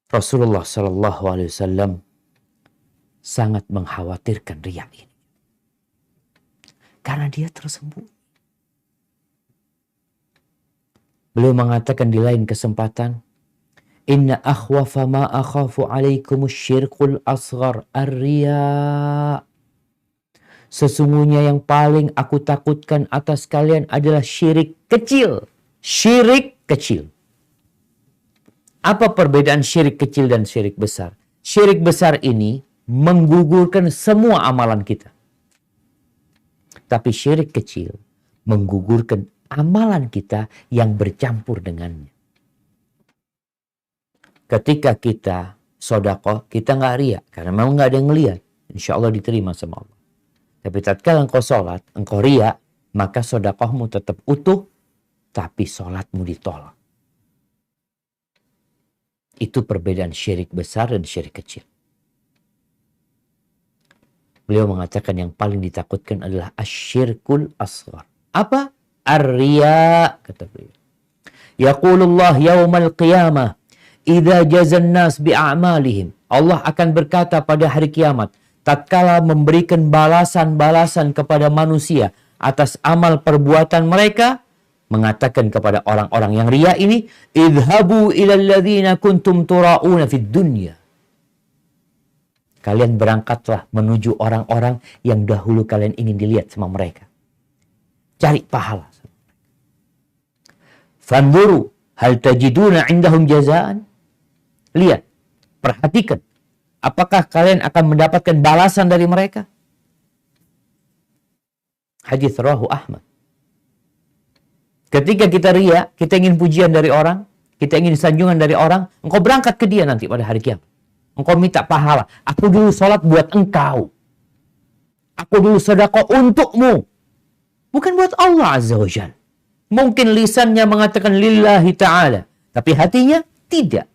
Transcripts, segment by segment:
Rasulullah Shallallahu Alaihi Wasallam sangat mengkhawatirkan riya ini karena dia tersembunyi. Beliau mengatakan di lain kesempatan, Inna akhwafa ma akhafu alaikumus syirkul asghar ar-riya. Sesungguhnya yang paling aku takutkan atas kalian adalah syirik kecil. Syirik kecil. Apa perbedaan syirik kecil dan syirik besar? Syirik besar ini menggugurkan semua amalan kita. Tapi syirik kecil menggugurkan amalan kita yang bercampur dengannya. Ketika kita sedekah, kita nggak riya karena memang nggak ada yang ngelihat. Insya Allah diterima sama Allah. Tapi tatkala engkau sholat, engkau riya, maka sedekahmu tetap utuh, tapi sholatmu ditolak. Itu perbedaan syirik besar dan syirik kecil. Beliau mengatakan yang paling ditakutkan adalah asyirkul asghar. Apa? Ar-riya, kata beliau. Yaqulullah yaumal qiyamah idza jazan nas bi'amalihim. Allah akan berkata pada hari kiamat tatkala memberikan balasan-balasan kepada manusia atas amal perbuatan mereka, mengatakan kepada orang-orang yang riya ini, idhabu ilal ladzina kuntum tura'una fid dunya. Kalian berangkatlah menuju orang-orang yang dahulu kalian ingin dilihat sama mereka. Cari pahala. Fanzuru hal tajiduna indahum jazaan. Lihat, perhatikan. Apakah kalian akan mendapatkan balasan dari mereka? Hadits rawahu Ahmad. Ketika kita riya, kita ingin pujian dari orang, kita ingin sanjungan dari orang, engkau berangkat ke dia nanti pada hari kiamat. Engkau minta pahala. Aku dulu sholat buat engkau. Aku dulu sedekah untukmu. Bukan buat Allah Azza wa Jalla. Mungkin lisannya mengatakan lillahi ta'ala. Tapi hatinya tidak.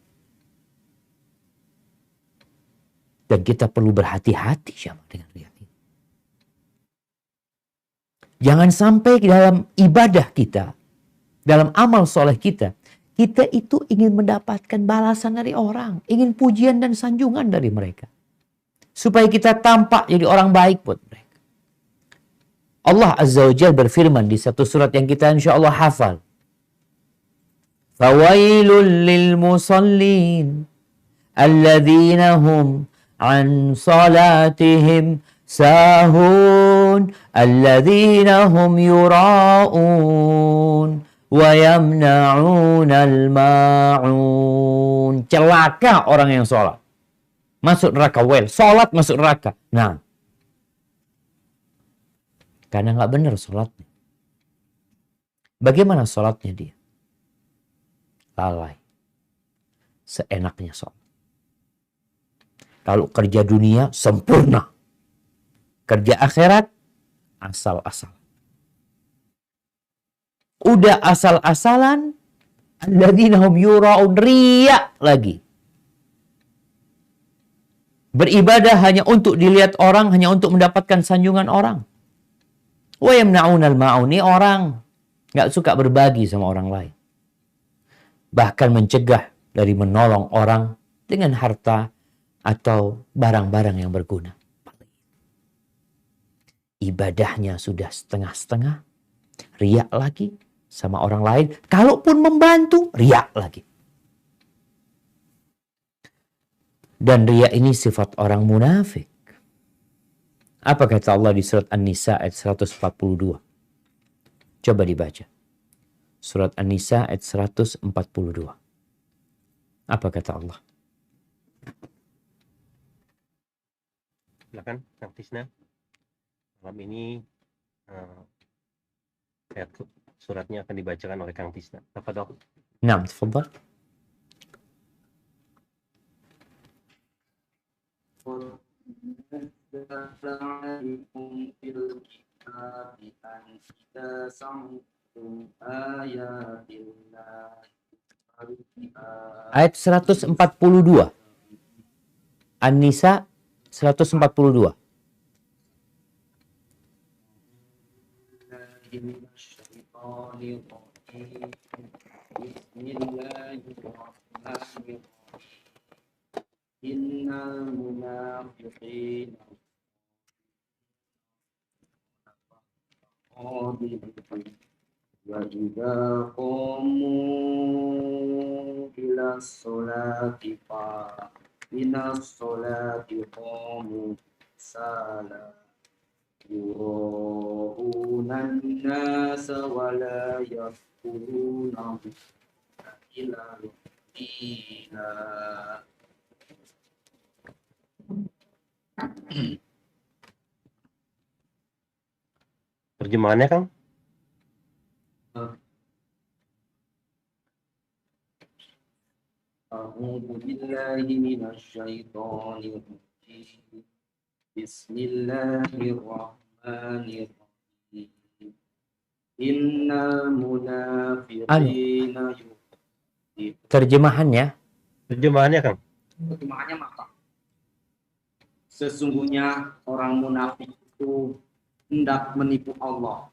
Dan kita perlu berhati-hati dengan riya ini. Jangan sampai dalam ibadah kita, dalam amal soleh kita, kita itu ingin mendapatkan balasan dari orang. Ingin pujian dan sanjungan dari mereka. Supaya kita tampak jadi orang baik buat mereka. Allah Azza wa Jalla berfirman di satu surat yang kita insya Allah hafal. Fawailul lil musallin alladzina hum an salatihim sahun alladzina hum yura'un wa yamna'unal ma'un. Celaka orang yang sholat. Masuk neraka. Sholat masuk neraka. Nah. Karena nggak benar sholatnya. Bagaimana sholatnya dia? Lalai. Seenaknya sholat. Kalau kerja dunia, sempurna. Kerja akhirat, asal-asal. Udah asal-asalan, alladzina hum yura'un, riya lagi. Beribadah hanya untuk dilihat orang, hanya untuk mendapatkan sanjungan orang. Wa yamna'unal ma'un, ini orang nggak suka berbagi sama orang lain. Bahkan mencegah dari menolong orang dengan harta atau barang-barang yang berguna. Ibadahnya sudah setengah-setengah, riya lagi sama orang lain. Kalaupun membantu, riya lagi. Dan riya ini sifat orang munafik. Apa kata Allah di surat An-Nisa ayat 142? Coba dibaca. Surat An-Nisa ayat 142. Apa kata Allah? Silakan, Kang Tisna. Malam ini ayat suratnya akan dibacakan oleh Kang Tisna. Tafadhol. Naam, tafadhal. Ayat 142. An-Nisa 142. Innal munafiqina qadimun wa idza qamu ila sholati qamu sala yuraunan nasa wa la yadhkuruna illa qalila. Terjemahannya Kang? A'udzu billahi minasy syaithanir rajim. Bismillahirrahmanirrahim. Innal munafiqina Terjemahannya Kang? Terjemahannya maka sesungguhnya orang munafik itu hendak menipu Allah,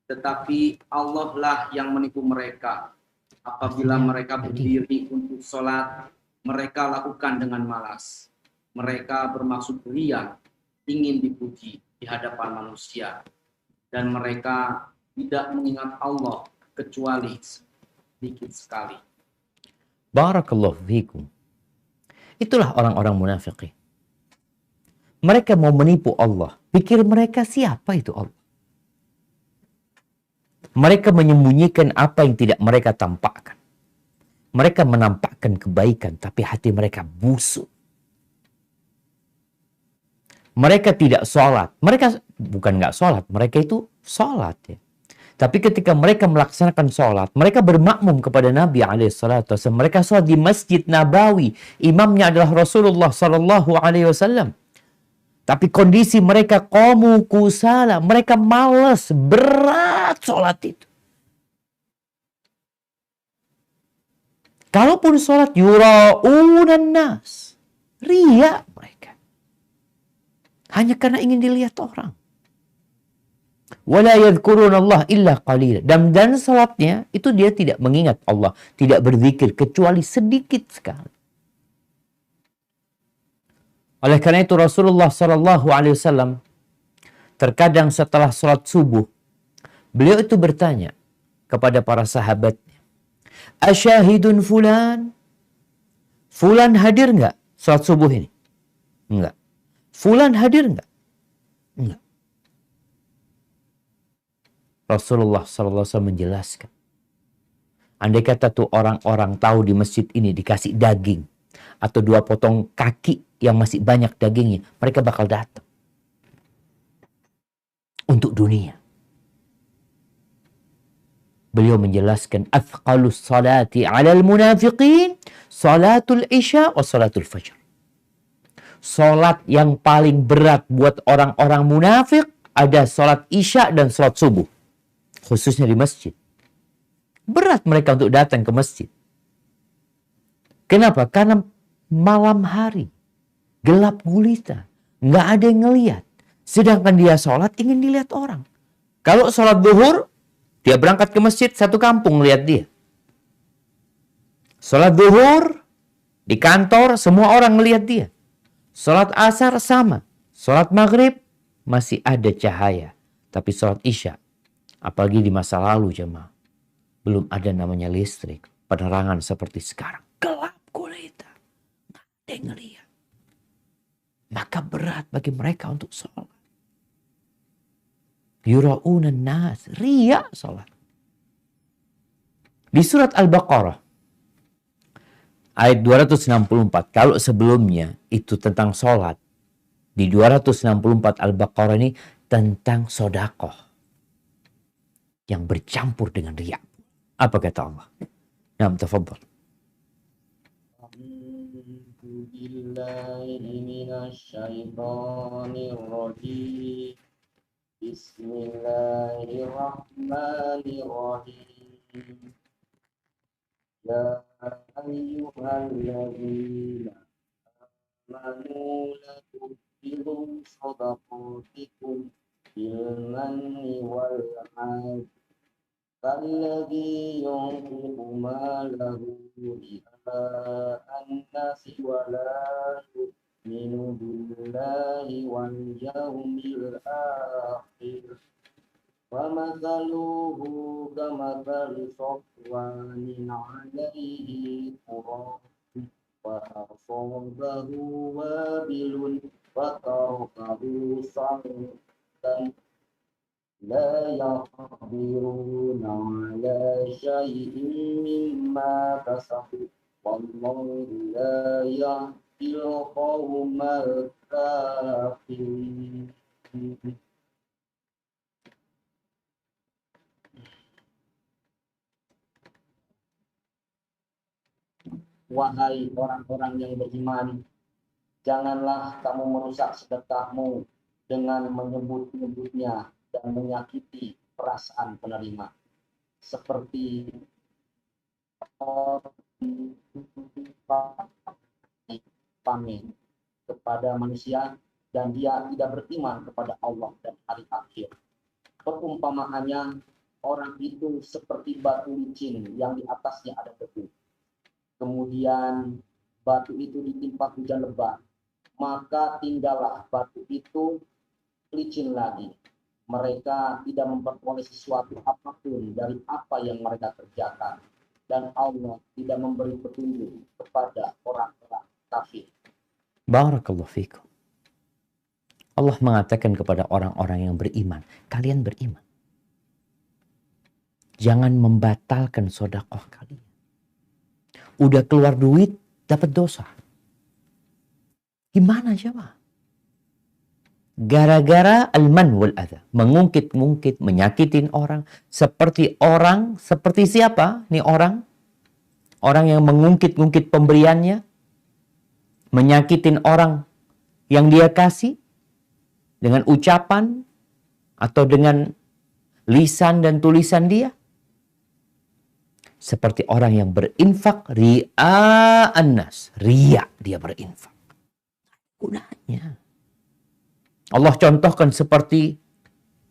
tetapi Allah lah yang menipu mereka. Apabila mereka berdiri untuk sholat, mereka lakukan dengan malas. Mereka bermaksud ria, ingin dipuji di hadapan manusia, dan mereka tidak mengingat Allah kecuali sedikit sekali. Barakallahu fikum. Itulah orang-orang munafik. Mereka mau menipu Allah. Pikir mereka siapa itu Allah? Mereka menyembunyikan apa yang tidak mereka tampakkan. Mereka menampakkan kebaikan, tapi hati mereka busuk. Mereka tidak sholat. Mereka bukan nggak sholat, mereka itu sholat ya. Tapi ketika mereka melaksanakan sholat, mereka bermakmum kepada Nabi SAW. Mereka sholat di Masjid Nabawi. Imamnya adalah Rasulullah SAW. Tapi kondisi mereka qamu kusala. Mereka malas, berat sholat itu. Kalaupun sholat yura'unan nas. Riya mereka. Hanya karena ingin dilihat orang. Wala yadhkurun Allah illa qalila. Dan salatnya itu dia tidak mengingat Allah, tidak berzikir kecuali sedikit sekali. Oleh karena itu Rasulullah SAW terkadang setelah salat subuh beliau itu bertanya kepada para sahabatnya, "Asyahidun fulan? Fulan hadir enggak salat subuh ini?" Enggak. "Fulan hadir enggak?" Enggak. Rasulullah SAW menjelaskan, andai kata tuh orang-orang tahu di masjid ini dikasih daging atau 2 potong kaki yang masih banyak dagingnya, mereka bakal datang untuk dunia. Beliau menjelaskan, athqalus salati 'alal munafiqin salatul isya wa salatul fajr. Salat yang paling berat buat orang-orang munafik ada salat isya dan salat subuh. Khususnya di masjid. Berat mereka untuk datang ke masjid. Kenapa? Karena malam hari. Gelap gulita. Nggak ada yang ngeliat. Sedangkan dia sholat ingin dilihat orang. Kalau sholat zuhur, dia berangkat ke masjid, satu kampung lihat dia. Sholat zuhur, di kantor, semua orang ngelihat dia. Sholat asar sama. Sholat maghrib, masih ada cahaya. Tapi sholat isya, apalagi di masa lalu jemaah, belum ada namanya listrik, penerangan seperti sekarang. Gelap gulita. Nggak ada yang ngelihat. Maka berat bagi mereka untuk sholat. Yura'unan nas. Riya sholat. Di surat Al-Baqarah. Ayat 264. Kalau sebelumnya itu tentang sholat. Di 264 Al-Baqarah ini tentang sodakoh. Yang bercampur dengan riya. Apa kata Allah? Naam, tafadhal. Billahi minasyaitonir rajim. Bismillahirrahmanirrahim. Ya ayyuhalladzina amanu la tubtilu shadaqatikum bil manni wal adha كالذي ينفق ماله رئاء الناس ولا يؤمن بالله واليوم الآخر ومثله كمثل صفوان عليه تراب فأصابه وابل فتركه صلدا لا يقدرون على شيء مما كسبوا والله لا يهدي القوم الكافرين. Wahai orang-orang yang beriman, janganlah kamu merusak sedekahmu dengan menyebut-nyebutnya dan menyakiti perasaan penerima. Seperti pamer kepada manusia dan dia tidak beriman kepada Allah dan hari akhir. Perumpamaannya, orang itu seperti batu licin yang di atasnya ada debu. Kemudian batu itu ditimpa hujan lebat, maka tinggallah batu itu licin lagi. Mereka tidak memperoleh sesuatu apapun dari apa yang mereka kerjakan. Dan Allah tidak memberi petunjuk kepada orang-orang kafir. Barakallahu fikum. Allah mengatakan kepada orang-orang yang beriman, kalian beriman. Jangan membatalkan sedekah kalian. Udah keluar duit, dapat dosa. Gimana coba? Gara-gara al-man wal adha. Mengungkit-ungkit, menyakitin orang. Seperti siapa nih orang? Orang yang mengungkit-ungkit pemberiannya. Menyakitin orang yang dia kasih. Dengan ucapan. Atau dengan lisan dan tulisan dia. Seperti orang yang berinfak ria'an nas. Ria dia berinfak. Gunanya. Allah contohkan seperti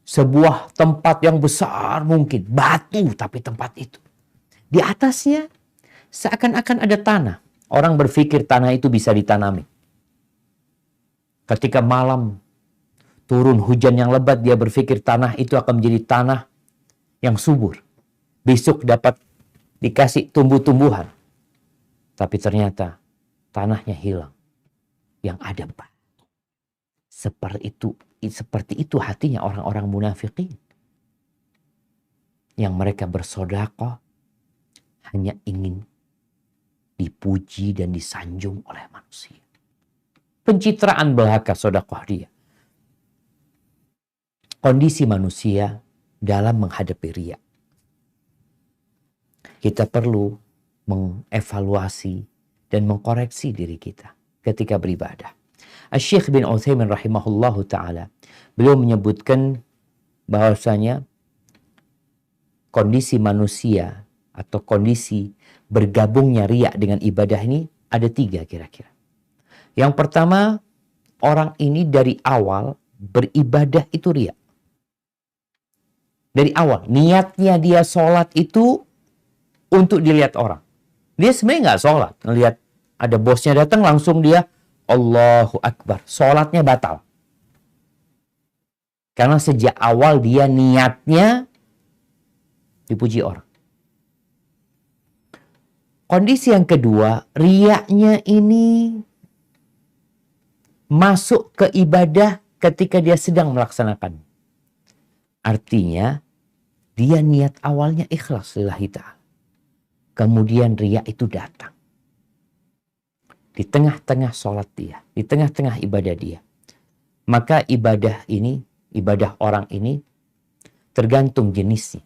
sebuah tempat yang besar mungkin. Batu tapi tempat itu. Di atasnya seakan-akan ada tanah. Orang berpikir tanah itu bisa ditanami. Ketika malam turun hujan yang lebat, dia berpikir tanah itu akan menjadi tanah yang subur. Besok dapat dikasih tumbuh-tumbuhan. Tapi ternyata tanahnya hilang. Yang ada batu. Seperti itu hatinya orang-orang munafikin. Yang mereka bersedekah hanya ingin dipuji dan disanjung oleh manusia. Pencitraan belaka sedekah dia. Kondisi manusia dalam menghadapi riya. Kita perlu mengevaluasi dan mengkoreksi diri kita ketika beribadah. Asy-Syaikh bin Utsaimin rahimahullahu ta'ala, beliau menyebutkan bahwasanya kondisi manusia atau kondisi bergabungnya riya dengan ibadah ini ada 3 kira-kira. Yang pertama, orang ini dari awal beribadah itu riya. Dari awal, niatnya dia sholat itu untuk dilihat orang. Dia sebenarnya nggak sholat. Ngelihat ada bosnya datang langsung dia Allahu Akbar. Sholatnya batal. Karena sejak awal dia niatnya dipuji orang. Kondisi yang kedua, riyanya ini masuk ke ibadah ketika dia sedang melaksanakan. Artinya, dia niat awalnya ikhlas lillahi ta'ala. Kemudian riya itu datang. Di tengah-tengah sholat dia, di tengah-tengah ibadah dia. Maka ibadah orang ini tergantung jenisnya.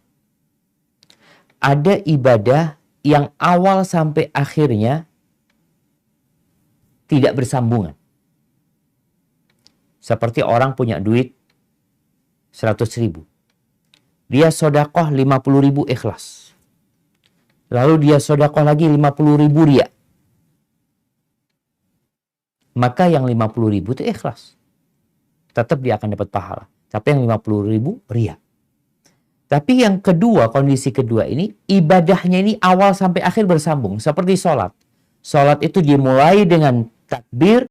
Ada ibadah yang awal sampai akhirnya tidak bersambungan. Seperti orang punya duit 100.000. Dia sedekah 50.000 ikhlas. Lalu dia sedekah lagi 50.000 riya. Maka yang 50.000 itu ikhlas. Tetap dia akan dapat pahala. Tapi yang 50.000 riya. Tapi yang kedua, kondisi kedua ini, ibadahnya ini awal sampai akhir bersambung. Seperti sholat. Sholat itu dimulai dengan takbir,